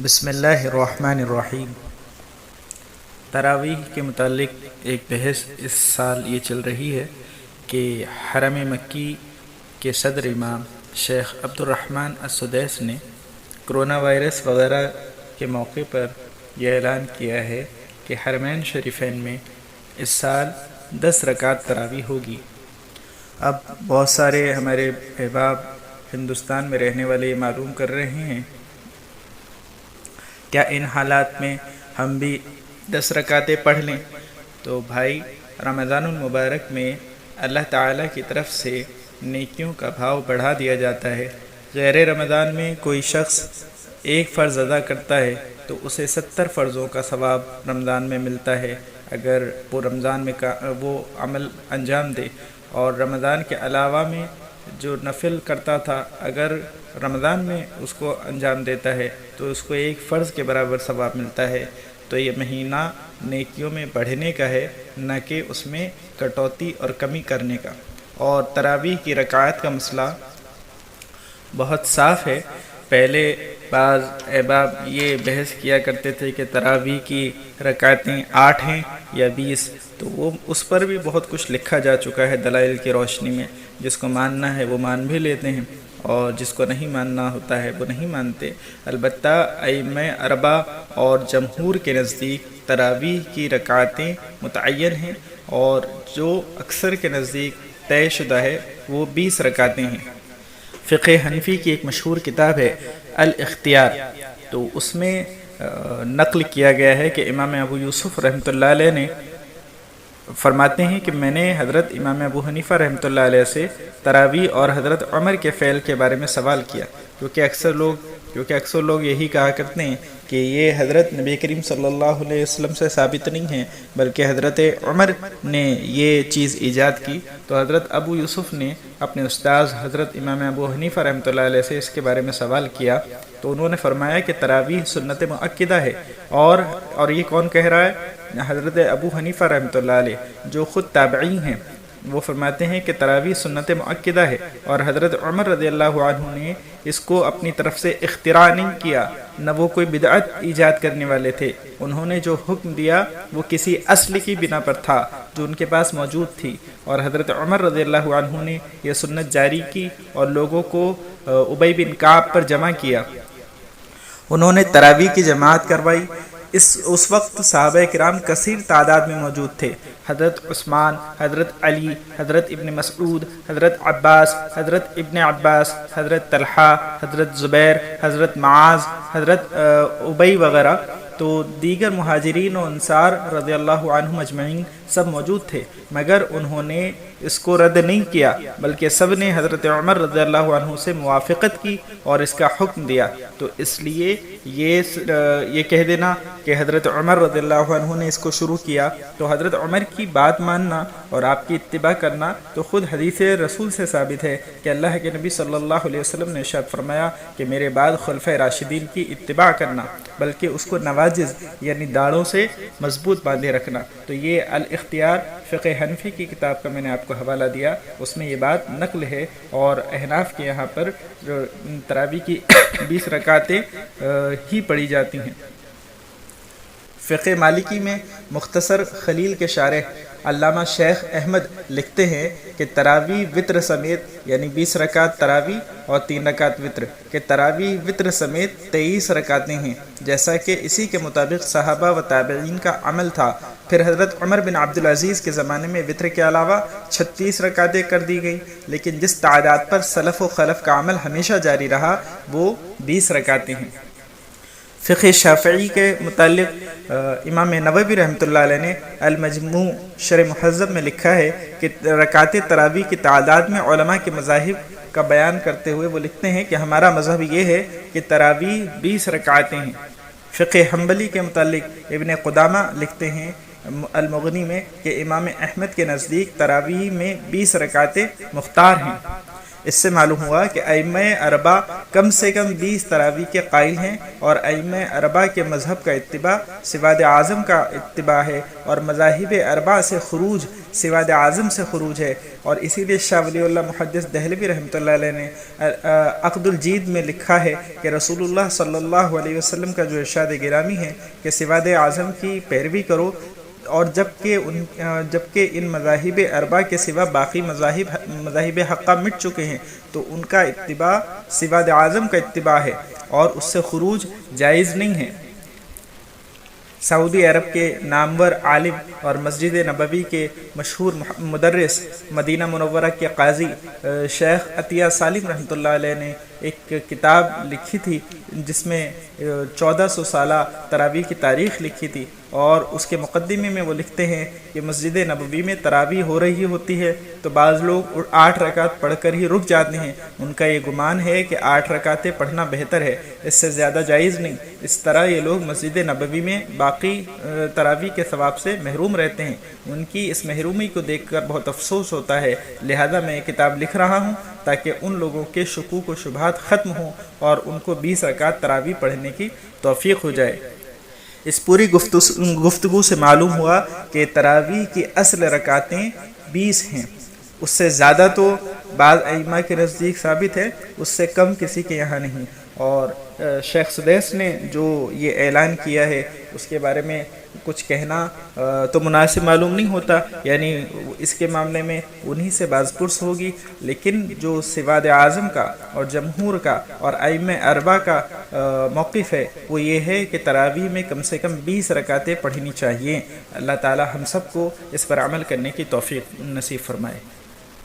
بسم اللہ الرحمن الرحیم۔ تراویح کے متعلق ایک بحث اس سال یہ چل رہی ہے کہ حرم مکی کے صدر امام شیخ عبد الرحمن السدیس نے کرونا وائرس وغیرہ کے موقع پر یہ اعلان کیا ہے کہ حرمین شریفین میں اس سال 10 رکعت تراویح ہوگی۔ اب بہت سارے ہمارے احباب ہندوستان میں رہنے والے یہ معلوم کر رہے ہیں کیا ان حالات میں ہم بھی 10 رکعتیں پڑھ لیں؟ تو بھائی، رمضان المبارک میں اللہ تعالیٰ کی طرف سے نیکیوں کا بھاؤ بڑھا دیا جاتا ہے۔ غیر رمضان میں کوئی شخص ایک فرض ادا کرتا ہے تو اسے 70 فرضوں کا ثواب رمضان میں ملتا ہے اگر وہ رمضان میں وہ عمل انجام دے، اور رمضان کے علاوہ میں جو نفل کرتا تھا اگر رمضان میں اس کو انجام دیتا ہے تو اس کو ایک فرض کے برابر ثواب ملتا ہے۔ تو یہ مہینہ نیکیوں میں بڑھنے کا ہے، نہ کہ اس میں کٹوتی اور کمی کرنے کا۔ اور تراویح کی رکعات کا مسئلہ بہت صاف ہے۔ پہلے بعض احباب یہ بحث کیا کرتے تھے کہ تراویح کی رکعتیں 8 ہیں یا 20، تو وہ اس پر بھی بہت کچھ لکھا جا چکا ہے دلائل کی روشنی میں۔ جس کو ماننا ہے وہ مان بھی لیتے ہیں، اور جس کو نہیں ماننا ہوتا ہے وہ نہیں مانتے۔ البتہ ائمہ اربعہ اور جمہور کے نزدیک تراویح کی رکعتیں متعین ہیں، اور جو اکثر کے نزدیک طے شدہ ہے وہ 20 رکعتیں ہیں۔ فقہ حنفی کی ایک مشہور کتاب ہے الاختیار، تو اس میں نقل کیا گیا ہے کہ امام ابو یوسف رحمۃ اللہ علیہ نے فرماتے ہیں کہ میں نے حضرت امام ابو حنیفہ رحمۃ اللہ علیہ سے تراویح اور حضرت عمر کے فعل کے بارے میں سوال کیا، کیونکہ اکثر لوگ یہی کہا کرتے ہیں کہ یہ حضرت نبی کریم صلی اللہ علیہ وسلم سے ثابت نہیں ہے بلکہ حضرت عمر نے یہ چیز ایجاد کی۔ تو حضرت ابو یوسف نے اپنے استاذ حضرت امام ابو حنیفہ رحمۃ اللہ علیہ سے اس کے بارے میں سوال کیا، تو انہوں نے فرمایا کہ تراویح سنت مؤکدہ ہے۔ اور یہ کون کہہ رہا ہے؟ حضرت ابو حنیفہ رحمۃ اللہ علیہ، جو خود تابعی ہیں، وہ فرماتے ہیں کہ تراویح سنت مؤکدہ ہے، اور حضرت عمر رضی اللہ عنہ نے اس کو اپنی طرف سے اختراع نہیں کیا، نہ وہ کوئی بدعت ایجاد کرنے والے تھے۔ انہوں نے جو حکم دیا وہ کسی اصل کی بنا پر تھا جو ان کے پاس موجود تھی، اور حضرت عمر رضی اللہ عنہ نے یہ سنت جاری کی اور لوگوں کو ابی بن کعب پر جمع کیا۔ انہوں نے تراویح کی جماعت کروائی۔ اس وقت صحابہ کرام کثیر تعداد میں موجود تھے۔ حضرت عثمان، حضرت علی، حضرت ابن مسعود، حضرت عباس، حضرت ابن عباس، حضرت طلحہ، حضرت زبیر، حضرت معاذ، حضرت ابی وغیرہ، تو دیگر مہاجرین و انصار رضی اللہ عنہم اجمعین سب موجود تھے، مگر انہوں نے اس کو رد نہیں کیا بلکہ سب نے حضرت عمر رضی اللہ عنہ سے موافقت کی اور اس کا حکم دیا۔ تو اس لیے یہ کہہ دینا کہ حضرت عمر رضی اللہ عنہ نے اس کو شروع کیا، تو حضرت عمر کی بات ماننا اور آپ کی اتباع کرنا تو خود حدیث رسول سے ثابت ہے کہ اللہ کے نبی صلی اللہ علیہ وسلم نے ارشاد فرمایا کہ میرے بعد خلفۂ راشدین کی اتباع کرنا، بلکہ اس کو نواجذ یعنی داڑھوں سے مضبوط باندھے رکھنا۔ تو یہ الاختیار فقہ حنفی کی کتاب کا میں نے آپ کو حوالہ دیا، اس میں یہ بات نقل ہے، اور احناف کے یہاں پر جو تراویح کی 20 رکعتیں ہی پڑھی جاتی ہیں۔ فقہ مالکی میں مختصر خلیل کے شارح علامہ شیخ احمد لکھتے ہیں کہ تراویح وتر سمیت یعنی 20 رکعت تراویح اور 3 رکعت وتر کہ تراویح وتر سمیت 23 رکعتیں ہیں، جیسا کہ اسی کے مطابق صحابہ و تابعین کا عمل تھا۔ پھر حضرت عمر بن عبدالعزیز کے زمانے میں وتر کے علاوہ 36 رکعتیں کر دی گئیں، لیکن جس تعداد پر سلف و خلف کا عمل ہمیشہ جاری رہا وہ 20 رکعتیں ہیں۔ فقہ شافعی کے متعلق امام نووی رحمۃ اللہ علیہ نے المجموع شرح مہذب میں لکھا ہے کہ رکعت تراویح کی تعداد میں علماء کے مذاہب کا بیان کرتے ہوئے وہ لکھتے ہیں کہ ہمارا مذہب یہ ہے کہ تراویح 20 رکعتیں ہیں۔ فقہ حنبلی کے متعلق ابن قدامہ لکھتے ہیں المغنی میں کہ امام احمد کے نزدیک تراویح میں 20 رکعتیں مختار ہیں۔ اس سے معلوم ہوا کہ ائمہ اربع کم سے کم 20 تراویح کے قائل ہیں، اور ائمہ اربع کے مذہب کا اتباع سواد اعظم کا اتباع ہے، اور مذاہب اربع سے خروج سواد اعظم سے خروج ہے۔ اور اسی لیے شاہ ولی اللہ محدث دہلوی رحمۃ اللہ علیہ نے عقد الجید میں لکھا ہے کہ رسول اللہ صلی اللہ علیہ وسلم کا جو ارشاد گرامی ہے کہ سواد اعظم کی پیروی کرو، اور جبکہ ان مذاہب اربع کے سوا باقی مذاہب حقہ مٹ چکے ہیں، تو ان کا اتباع سواد اعظم کا اتباع ہے اور اس سے خروج جائز نہیں ہے۔ سعودی عرب کے نامور عالم اور مسجد نبوی کے مشہور مدرس، مدینہ منورہ کے قاضی شیخ عطیہ سالم رحمۃ اللہ علیہ نے ایک کتاب لکھی تھی جس میں 1400 سالہ تراویح کی تاریخ لکھی تھی، اور اس کے مقدمے میں وہ لکھتے ہیں کہ مسجد نبوی میں تراویح ہو رہی ہوتی ہے تو بعض لوگ 8 رکعت پڑھ کر ہی رک جاتے ہیں، ان کا یہ گمان ہے کہ 8 رکعتیں پڑھنا بہتر ہے، اس سے زیادہ جائز نہیں۔ اس طرح یہ لوگ مسجد نبوی میں باقی تراویح کے ثواب سے محروم رہتے ہیں۔ ان کی اس محرومی کو دیکھ کر بہت افسوس ہوتا ہے، لہذا میں یہ کتاب لکھ رہا ہوں تاکہ ان لوگوں کے شکوک و شبہات ختم ہوں اور ان کو 20 رکعت تراویح پڑھنے کی توفیق ہو جائے۔ اس پوری گفتگو سے معلوم ہوا کہ تراویح کی اصل رکعتیں 20 ہیں، اس سے زیادہ تو بعض ائمہ کے نزدیک ثابت ہے، اس سے کم کسی کے یہاں نہیں۔ اور شیخ سدیس نے جو یہ اعلان کیا ہے اس کے بارے میں کچھ کہنا تو مناسب معلوم نہیں ہوتا، یعنی اس کے معاملے میں انہی سے باز پرس ہوگی، لیکن جو سواد اعظم کا اور جمہور کا اور ائمہ اربع کا موقف ہے وہ یہ ہے کہ تراویح میں کم سے کم 20 رکعتیں پڑھنی چاہیے۔ اللہ تعالی ہم سب کو اس پر عمل کرنے کی توفیق نصیب فرمائے۔